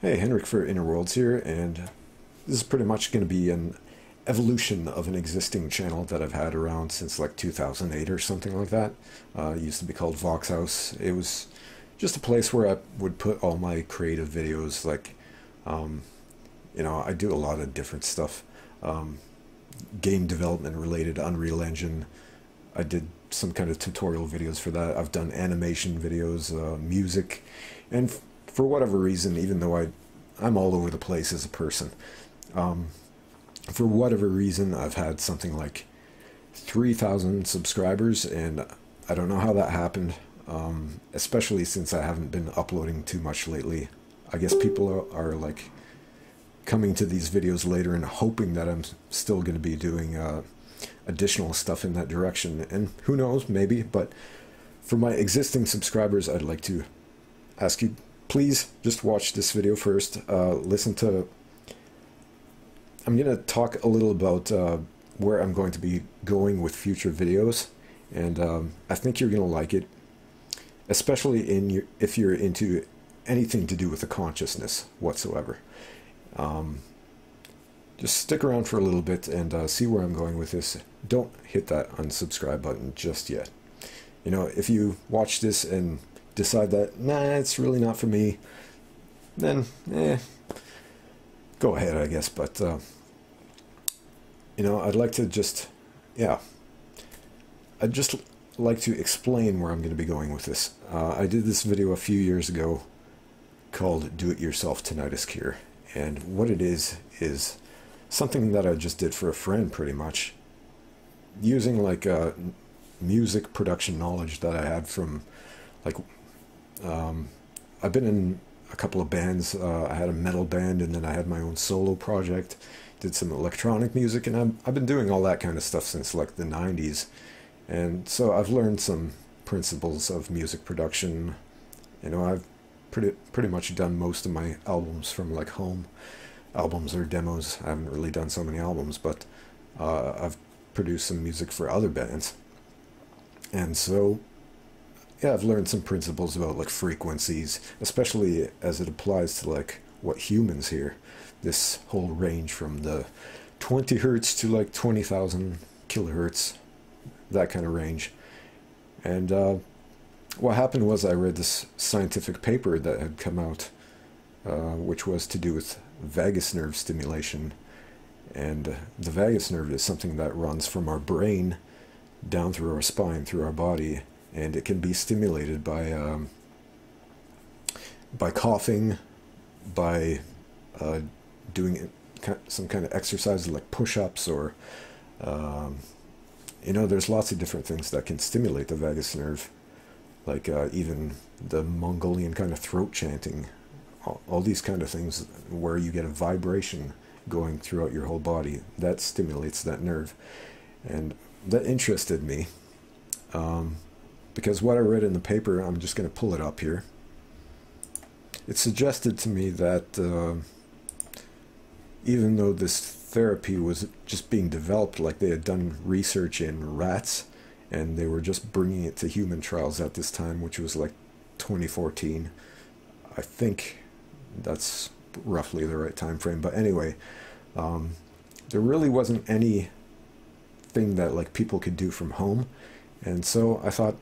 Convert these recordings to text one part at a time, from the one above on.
Hey, Henrik for Inner Worlds here, and this is pretty much going to be an evolution of an existing channel that I've had around since like 2008 or something like that. It used to be called Vox House. It was just a place where I would put all my creative videos, like, I do a lot of different stuff. Game development related, Unreal Engine. I did some kind of tutorial videos for that. I've done animation videos, music, and for whatever reason, even though I'm all over the place as a person, for whatever reason, I've had something like 3,000 subscribers, and I don't know how that happened, especially since I haven't been uploading too much lately. I guess people are like coming to these videos later and hoping that I'm still going to be doing additional stuff in that direction, and who knows, maybe. But for my existing subscribers, I'd like to ask you, please just watch this video first. I'm going to talk a little about where I'm going to be going with future videos, and I think you're going to like it, especially if you're into anything to do with the consciousness whatsoever. Just stick around for a little bit and see where I'm going with this. Don't hit that unsubscribe button just yet. If you watch this and decide that, nah, it's really not for me, then, go ahead, I guess. But, I'd like to I'd just like to explain where I'm going to be going with this. I did this video a few years ago called Do-It-Yourself Tinnitus Cure. And what it is something that I just did for a friend, pretty much, using like music production knowledge that I had from, like, I've been in a couple of bands. I had a metal band, and then I had my own solo project, did some electronic music, and I've been doing all that kind of stuff since like the 90s. And so I've learned some principles of music production. I've pretty much done most of my albums from like home albums or demos. I haven't really done so many albums, but I've produced some music for other bands. And so, yeah, I've learned some principles about like frequencies, especially as it applies to like what humans hear. This whole range from the 20 hertz to like 20,000 kilohertz, that kind of range. And what happened was I read this scientific paper that had come out, which was to do with vagus nerve stimulation. And the vagus nerve is something that runs from our brain down through our spine, through our body, and it can be stimulated by coughing, by doing some kind of exercise like push-ups, or there's lots of different things that can stimulate the vagus nerve, like even the Mongolian kind of throat chanting, all these kind of things where you get a vibration going throughout your whole body that stimulates that nerve. And that interested me, because what I read in the paper, I'm just going to pull it up here. It suggested to me that even though this therapy was just being developed, like they had done research in rats, and they were just bringing it to human trials at this time, which was like 2014. I think that's roughly the right time frame. But anyway, there really wasn't anything that like people could do from home. And so I thought,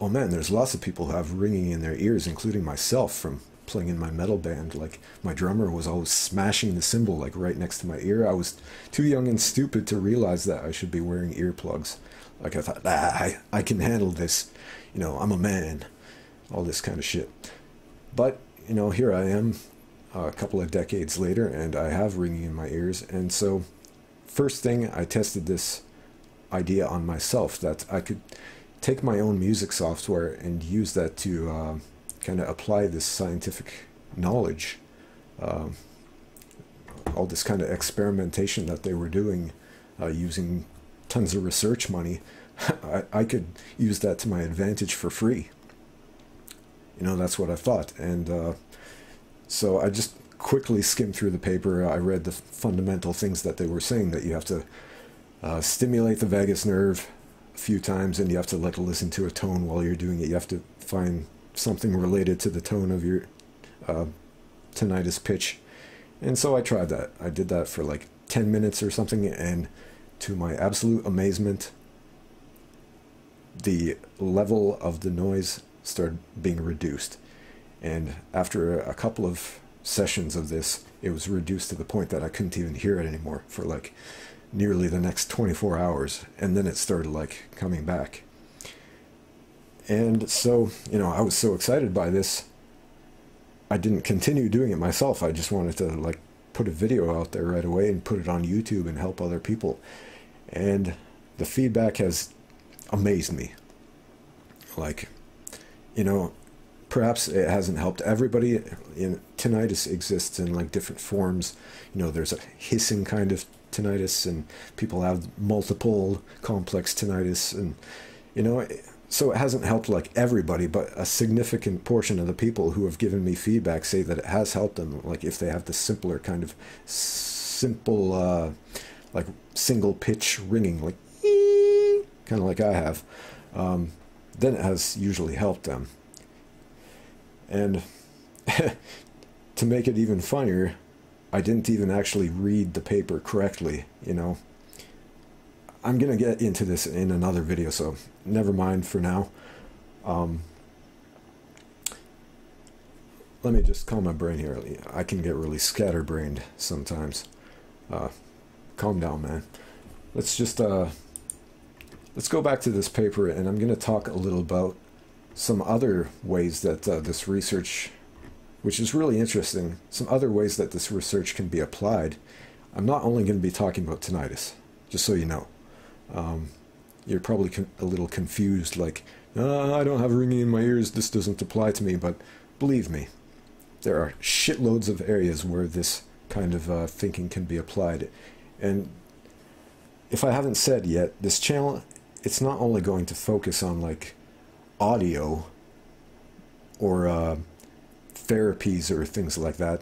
oh man, there's lots of people who have ringing in their ears, including myself, from playing in my metal band. Like, my drummer was always smashing the cymbal like right next to my ear. I was too young and stupid to realize that I should be wearing earplugs. Like, I thought, I can handle this, I'm a man, all this kind of shit. But here I am a couple of decades later, and I have ringing in my ears. And so first thing, I tested this idea on myself, that I could take my own music software and use that to kind of apply this scientific knowledge, all this kind of experimentation that they were doing, using tons of research money. I could use that to my advantage for free. That's what I thought. And so I just quickly skimmed through the paper. I read the fundamental things that they were saying, that you have to stimulate the vagus nerve a few times, and you have to like listen to a tone while you're doing it. You have to find something related to the tone of your tinnitus pitch. And so I tried that. I did that for like 10 minutes or something, and to my absolute amazement, the level of the noise started being reduced. And after a couple of sessions of this, it was reduced to the point that I couldn't even hear it anymore for like nearly the next 24 hours. And then it started like coming back. And so, I was so excited by this, I didn't continue doing it myself. I just wanted to like put a video out there right away and put it on YouTube and help other people. And the feedback has amazed me. Like, perhaps it hasn't helped everybody. Tinnitus exists in like different forms. There's a hissing kind of tinnitus, and people have multiple complex tinnitus, and so it hasn't helped like everybody, but a significant portion of the people who have given me feedback say that it has helped them. Like if they have the simpler kind of simple like single pitch ringing, like kind of like I have, then it has usually helped them. And to make it even funnier, I didn't even actually read the paper correctly. I'm going to get into this in another video, so never mind for now. Let me just calm my brain here. I can get really scatterbrained sometimes. Calm down, man. Let's just let's go back to this paper, and I'm going to talk a little about some other ways that this research, which is really interesting, some other ways that this research can be applied. I'm not only going to be talking about tinnitus, just so you know. You're probably a little confused, like, I don't have ringing in my ears, this doesn't apply to me, but believe me, there are shitloads of areas where this kind of thinking can be applied. And if I haven't said yet, this channel, it's not only going to focus on like audio or therapies or things like that,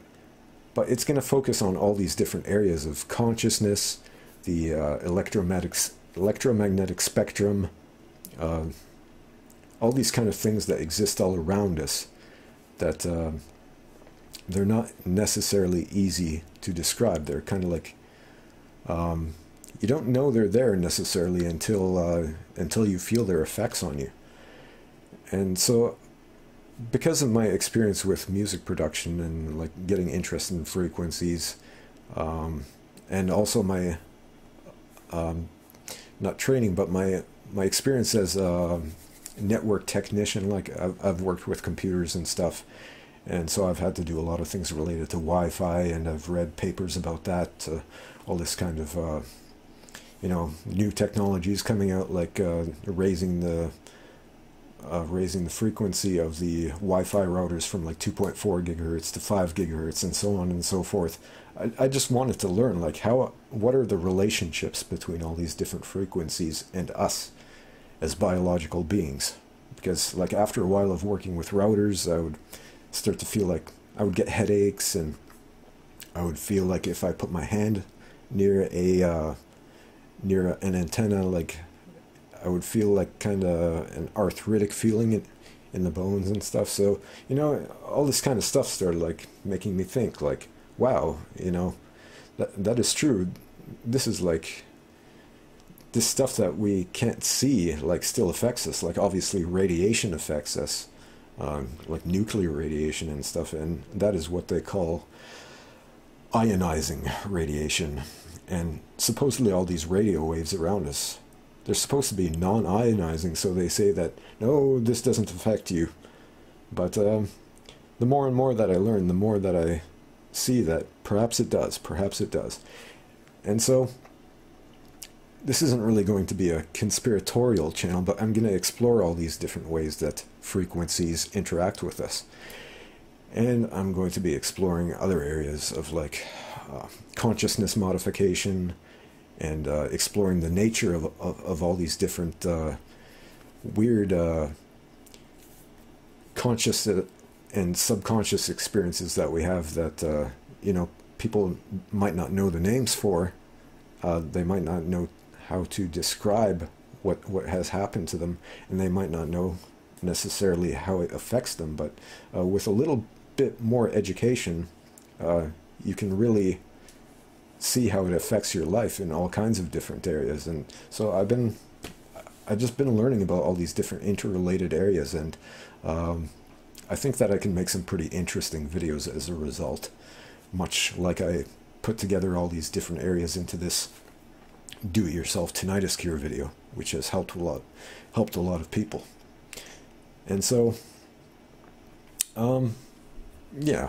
but it's going to focus on all these different areas of consciousness, the electromagnetic spectrum, all these kind of things that exist all around us, that they're not necessarily easy to describe. They're kind of like, you don't know they're there necessarily until you feel their effects on you. And so, because of my experience with music production and like getting interested in frequencies, and also my not training, but my experience as a network technician, like I've worked with computers and stuff, and so I've had to do a lot of things related to Wi-Fi, and I've read papers about that, all this kind of new technologies coming out, like raising the frequency of the Wi-Fi routers from like 2.4 gigahertz to 5 gigahertz, and so on and so forth. I just wanted to learn, like, what are the relationships between all these different frequencies and us as biological beings? Because, like, after a while of working with routers, I would start to feel like I would get headaches, and I would feel like if I put my hand near an antenna, like, I would feel like kind of an arthritic feeling in the bones and stuff. So, all this kind of stuff started like making me think, like, wow, that is true. This is like, this stuff that we can't see, like, still affects us. Like, obviously radiation affects us, like nuclear radiation and stuff, and that is what they call ionizing radiation. And supposedly all these radio waves around us, they're supposed to be non-ionizing, so they say that, no, this doesn't affect you. But the more and more that I learn, the more that I see that perhaps it does, perhaps it does. And so this isn't really going to be a conspiratorial channel, but I'm going to explore all these different ways that frequencies interact with us. And I'm going to be exploring other areas of like consciousness modification, and exploring the nature of all these different weird conscious and subconscious experiences that we have that people might not know the names for. They might not know how to describe what has happened to them, and they might not know necessarily how it affects them. But with a little bit more education, you can really see how it affects your life in all kinds of different areas. And so I've just been learning about all these different interrelated areas, and I think that I can make some pretty interesting videos as a result, much like I put together all these different areas into this do-it-yourself tinnitus cure video, which has helped a lot of people. And so yeah,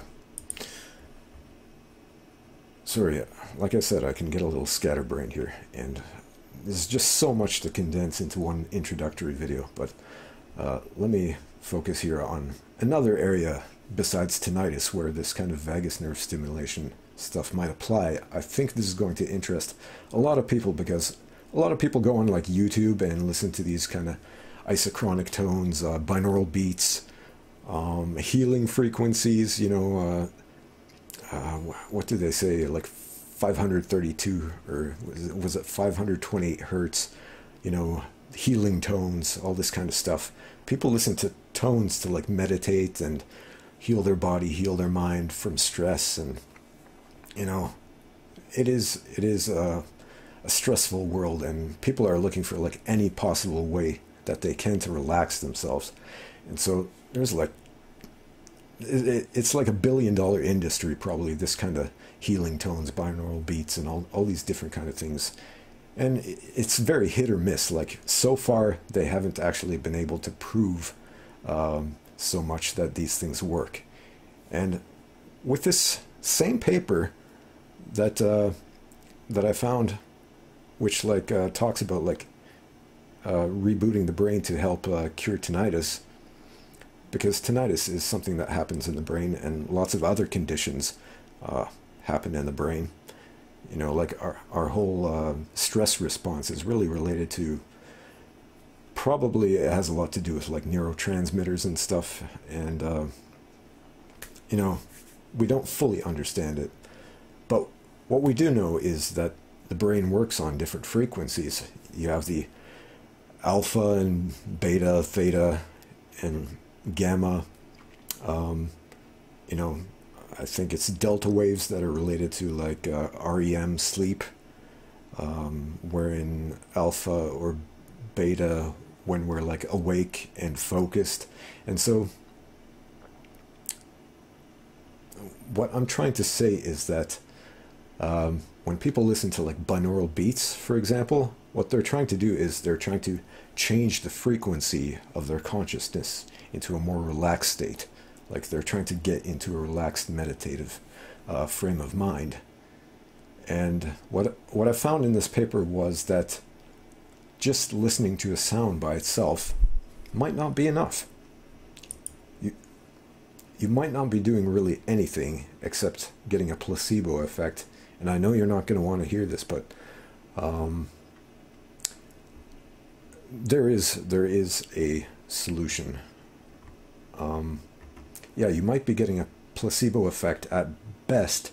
sorry, like I said, I can get a little scatterbrained here, and there's just so much to condense into one introductory video. But let me focus here on another area besides tinnitus where this kind of vagus nerve stimulation stuff might apply. I think this is going to interest a lot of people, because a lot of people go on like YouTube and listen to these kind of isochronic tones, binaural beats, healing frequencies, you know, what do they say, like 532, or was it 528 hertz, you know, healing tones, all this kind of stuff. People listen to tones to like meditate and heal their body, heal their mind from stress. And you know, it is a stressful world, and people are looking for like any possible way that they can to relax themselves. And so there's like, it's like $1 billion industry probably, this kind of healing tones, binaural beats, and all these different kind of things. And it's very hit or miss. Like, so far they haven't actually been able to prove so much that these things work. And with this same paper that that I found, which like talks about like rebooting the brain to help cure tinnitus, because tinnitus is something that happens in the brain, and lots of other conditions happen in the brain. You know, like our whole stress response is really related to, probably it has a lot to do with like neurotransmitters and stuff. And, you know, we don't fully understand it. But what we do know is that the brain works on different frequencies. You have the alpha and beta, theta, and gamma. You know, I think it's delta waves that are related to like REM sleep, wherein alpha or beta when we're like awake and focused. And so what I'm trying to say is that when people listen to like binaural beats, for example, what they're trying to do is they're trying to change the frequency of their consciousness into a more relaxed state. Like they're trying to get into a relaxed meditative frame of mind. And what I found in this paper was that just listening to a sound by itself might not be enough. You might not be doing really anything except getting a placebo effect. And I know you're not going to want to hear this, but there is a solution. Yeah, you might be getting a placebo effect at best,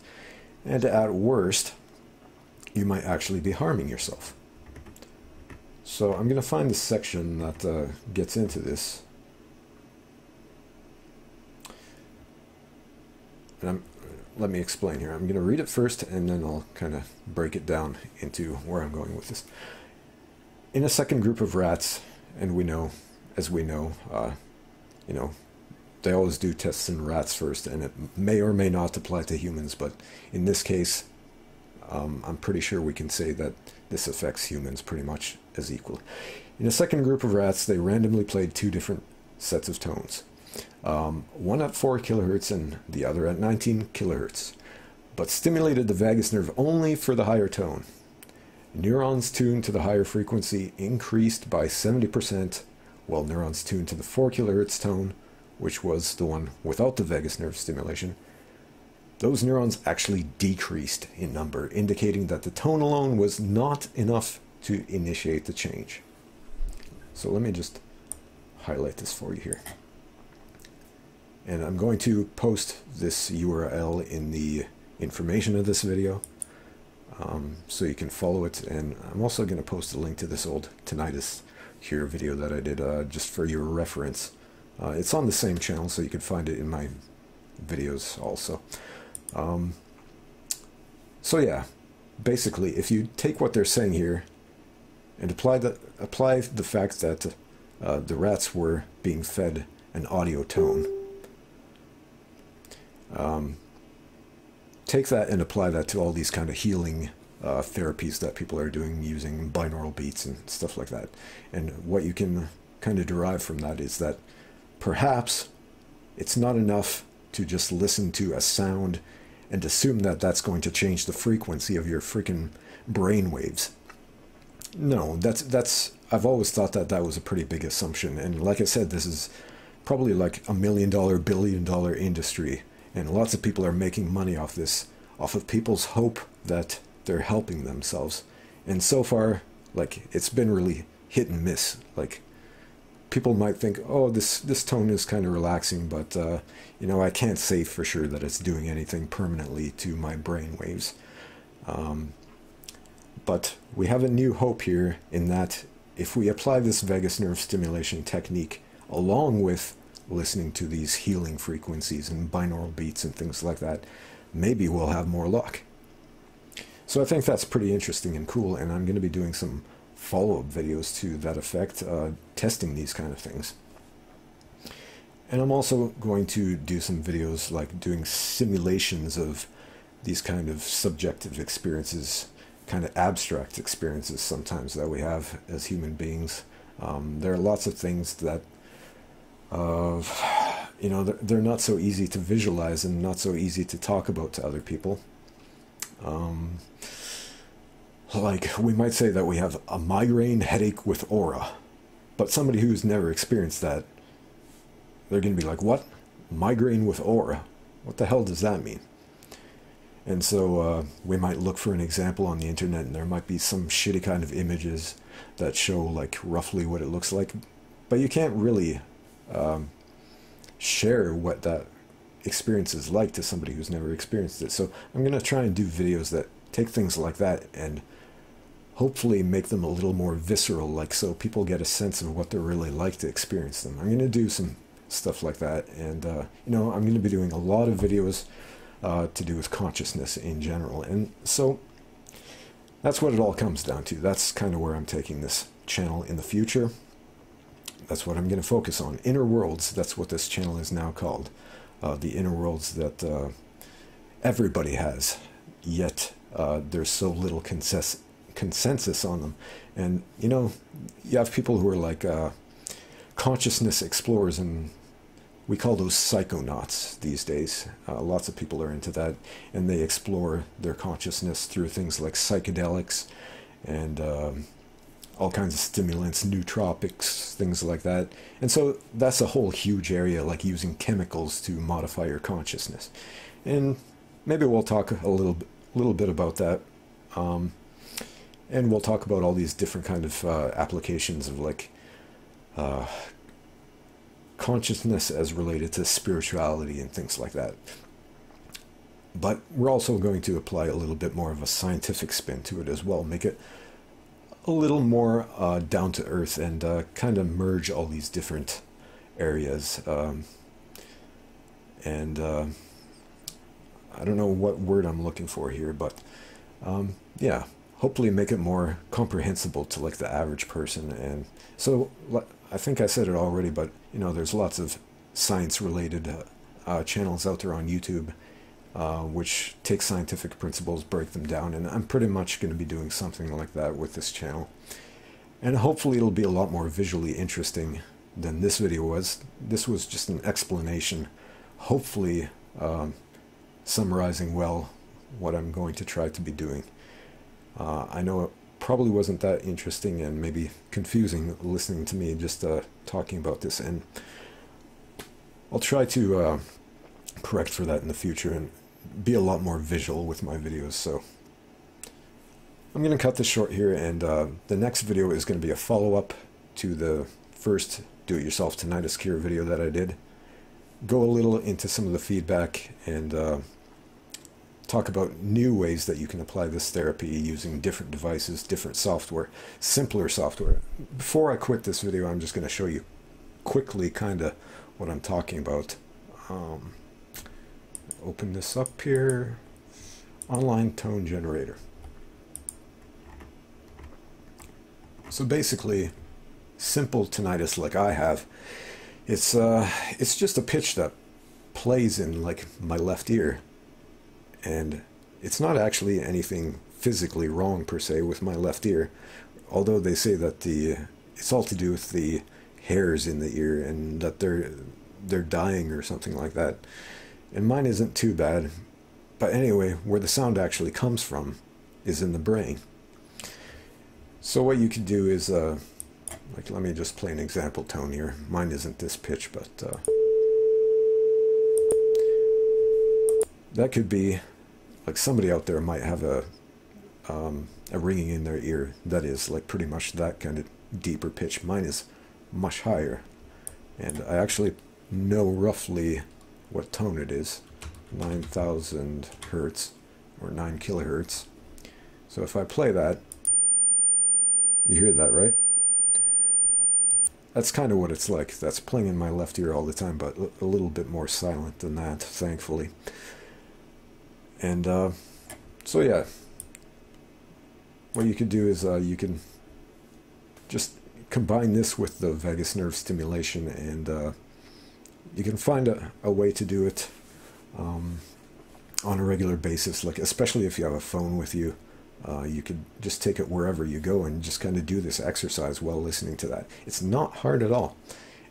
and at worst, you might actually be harming yourself. So I'm going to find the section that gets into this. And let me explain here. I'm going to read it first, and then I'll kind of break it down into where I'm going with this. In a second group of rats, and we know, you know, they always do tests in rats first, and it may or may not apply to humans, but in this case, I'm pretty sure we can say that this affects humans pretty much as equally. In a second group of rats, they randomly played two different sets of tones. One at 4 kilohertz and the other at 19 kilohertz, but stimulated the vagus nerve only for the higher tone. Neurons tuned to the higher frequency increased by 70%, while neurons tuned to the 4 kilohertz tone, which was the one without the vagus nerve stimulation, those neurons actually decreased in number, indicating that the tone alone was not enough to initiate the change. So let me just highlight this for you here. And I'm going to post this URL in the information of this video, so you can follow it. And I'm also going to post a link to this old tinnitus cure video that I did just for your reference. It's on the same channel, so you can find it in my videos also. So yeah, basically, if you take what they're saying here and apply the fact that the rats were being fed an audio tone, take that and apply that to all these kind of healing therapies that people are doing using binaural beats and stuff like that. And what you can kind of derive from that is that perhaps it's not enough to just listen to a sound and assume that that's going to change the frequency of your freaking brain waves. No, I've always thought that that was a pretty big assumption. And like I said, this is probably like $1 million, $1 billion industry. And lots of people are making money off this, off of people's hope that they're helping themselves. And so far, like, it's been really hit and miss. Like, people might think, oh, this tone is kind of relaxing, but, you know, I can't say for sure that it's doing anything permanently to my brain waves. But we have a new hope here in that if we apply this vagus nerve stimulation technique along with listening to these healing frequencies and binaural beats and things like that, maybe we'll have more luck. So I think that's pretty interesting and cool, and I'm going to be doing some follow-up videos to that effect, testing these kind of things. And I'm also going to do some videos like doing simulations of these kind of subjective experiences, kind of abstract experiences sometimes that we have as human beings. There are lots of things that you know, they're not so easy to visualize and not so easy to talk about to other people. Like, we might say that we have a migraine headache with aura, but somebody who's never experienced that, they're going to be like, what? Migraine with aura? What the hell does that mean? And so we might look for an example on the internet, and there might be some shitty kind of images that show like roughly what it looks like, but you can't really share what that experience is like to somebody who's never experienced it. So I'm going to try and do videos that take things like that and hopefully make them a little more visceral, like, so people get a sense of what they're really like to experience them. I'm going to do some stuff like that, and you know, I'm going to be doing a lot of videos to do with consciousness in general. And so that's what it all comes down to. That's kind of where I'm taking this channel in the future. That's what I'm going to focus on. Inner worlds, that's what this channel is now called. The inner worlds that everybody has, yet there's so little consensus on them. And, you know, you have people who are like consciousness explorers, and we call those psychonauts these days. Lots of people are into that, and they explore their consciousness through things like psychedelics and all kinds of stimulants, nootropics, things like that. And so that's a whole huge area, like using chemicals to modify your consciousness. And maybe we'll talk a little bit about that. And we'll talk about all these different kind of applications of like consciousness as related to spirituality and things like that. But we're also going to apply a little bit more of a scientific spin to it as well, make it a little more down to earth, and kind of merge all these different areas. And I don't know what word I'm looking for here, but yeah, hopefully make it more comprehensible to like the average person. And so I think I said it already, but you know, there's lots of science related channels out there on YouTube which take scientific principles, break them down, and I'm pretty much going to be doing something like that with this channel. And hopefully it'll be a lot more visually interesting than this video was. This was just an explanation, hopefully summarizing well what I'm going to try to be doing. I know it probably wasn't that interesting and maybe confusing listening to me just talking about this, and I'll try to correct for that in the future and be a lot more visual with my videos. So I'm going to cut this short here, and the next video is going to be a follow-up to the first do-it-yourself tinnitus cure video that I did. Go a little into some of the feedback and talk about new ways that you can apply this therapy using different devices, different software, simpler software. Before I quit this video, I'm just going to show you quickly kind of what I'm talking about. Open this up here. Online tone generator. So basically, simple tinnitus like I have, it's just a pitch that plays in like my left ear, and it's not actually anything physically wrong per se with my left ear, although they say that it's all to do with the hairs in the ear and that they're dying or something like that. And mine isn't too bad, but anyway, where the sound actually comes from is in the brain. So what you could do is like, let me just play an example tone here. Mine isn't this pitch, but that could be like somebody out there might have a ringing in their ear that is like pretty much that kind of deeper pitch. Mine is much higher, and I actually know roughly what tone it is. 9,000 hertz or 9 kilohertz. So if I play that, you hear that, right? That's kind of what it's like. That's playing in my left ear all the time, but a little bit more silent than that, thankfully. And so yeah, what you could do is you can just combine this with the vagus nerve stimulation, and you can find a way to do it on a regular basis, like especially if you have a phone with you. You could just take it wherever you go and just kind of do this exercise while listening to that. It's not hard at all.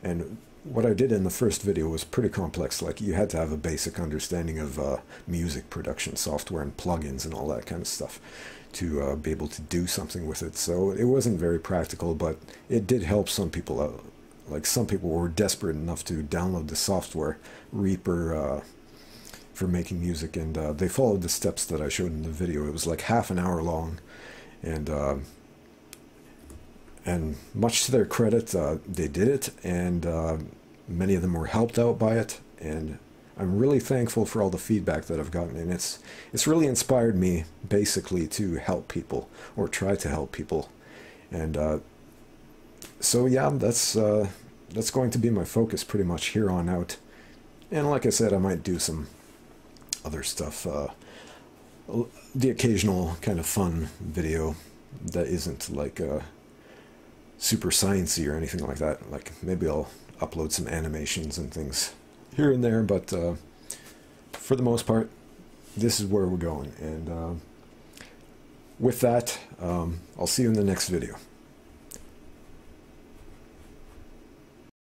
And what I did in the first video was pretty complex. Like, you had to have a basic understanding of music production software and plugins and all that kind of stuff to be able to do something with it. So it wasn't very practical, but it did help some people out. Like, some people were desperate enough to download the software, Reaper, for making music, and they followed the steps that I showed in the video. It was like half an hour long, and much to their credit, they did it, and many of them were helped out by it, and I'm really thankful for all the feedback that I've gotten, and it's really inspired me basically to help people, or try to help people. And so yeah, that's going to be my focus pretty much here on out. And like I said, I might do some other stuff, the occasional kind of fun video that isn't like super sciencey or anything like that. Like, maybe I'll upload some animations and things here and there, but for the most part, this is where we're going. And with that, I'll see you in the next video.